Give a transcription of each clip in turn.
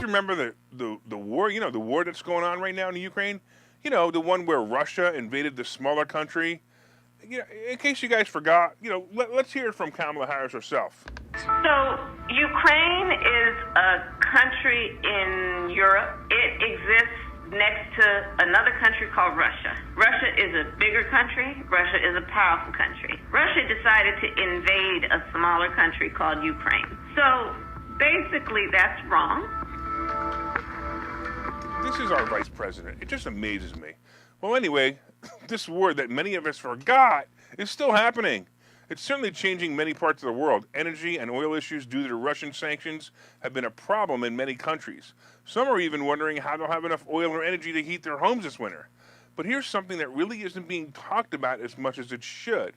remember the war? You know, the war that's going on right now in the Ukraine. You know, the one where Russia invaded the smaller country. You know, in case you guys forgot, you know, let's hear it from Kamala Harris herself. So Ukraine is a country in Europe. It exists next to another country called Russia. Russia is a bigger country. Russia is a powerful country. Russia decided to invade a smaller country called Ukraine. So basically that's wrong. This is our vice president. It just amazes me. Well, anyway, this war that many of us forgot is still happening. It's certainly changing many parts of the world. Energy and oil issues due to the Russian sanctions have been a problem in many countries. Some are even wondering how they'll have enough oil or energy to heat their homes this winter. But here's something that really isn't being talked about as much as it should.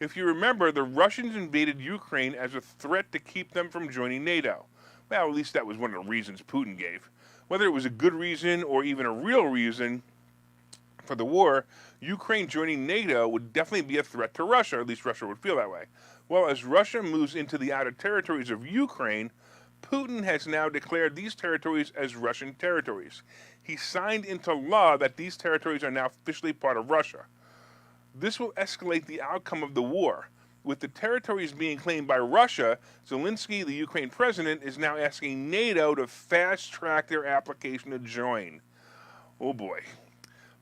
If you remember, the Russians invaded Ukraine as a threat to keep them from joining NATO. Well, at least that was one of the reasons Putin gave. Whether it was a good reason or even a real reason for the war, Ukraine joining NATO would definitely be a threat to Russia, or at least Russia would feel that way. Well, as Russia moves into the outer territories of Ukraine, Putin has now declared these territories as Russian territories. He signed into law that these territories are now officially part of Russia. This will escalate the outcome of the war. With the territories being claimed by Russia, Zelensky, the Ukraine president, is now asking NATO to fast-track their application to join. Oh boy.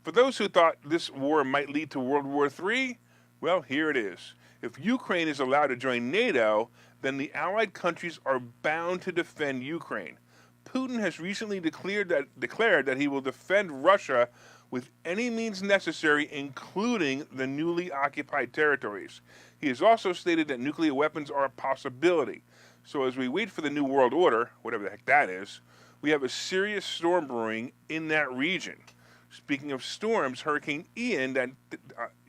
For those who thought this war might lead to World War III, well, here it is. If Ukraine is allowed to join NATO, then the allied countries are bound to defend Ukraine. Putin has recently declared that he will defend Russia with any means necessary, including the newly occupied territories. He has also stated that nuclear weapons are a possibility. So as we wait for the new world order, whatever the heck that is, we have a serious storm brewing in that region. Speaking of storms, Hurricane Ian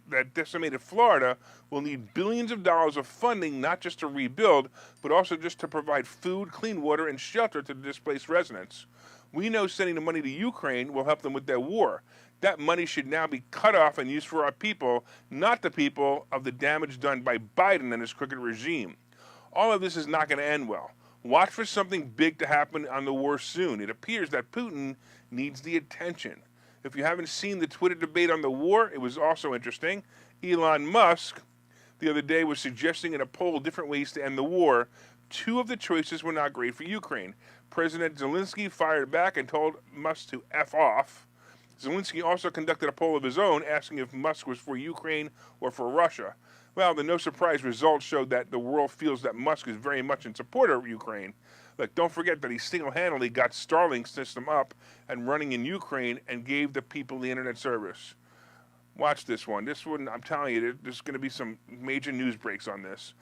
that decimated Florida will need billions of dollars of funding, not just to rebuild, but also just to provide food, clean water, and shelter to the displaced residents. We know sending the money to Ukraine will help them with their war. That money should now be cut off and used for our people, not the people of the damage done by Biden and his crooked regime. All of this is not going to end well. Watch for something big to happen on the war soon. It appears that Putin needs the attention. If you haven't seen the Twitter debate on the war, it was also interesting. Elon Musk the other day was suggesting in a poll different ways to end the war. Two of the choices were not great for Ukraine. President Zelensky fired back and told Musk to F off. Zelensky also conducted a poll of his own, asking if Musk was for Ukraine or for Russia. Well, the no surprise results showed that the world feels that Musk is very much in support of Ukraine. Look, don't forget that he single-handedly got Starlink system up and running in Ukraine and gave the people the internet service. Watch this one. This one, I'm telling you, there's going to be some major news breaks on this.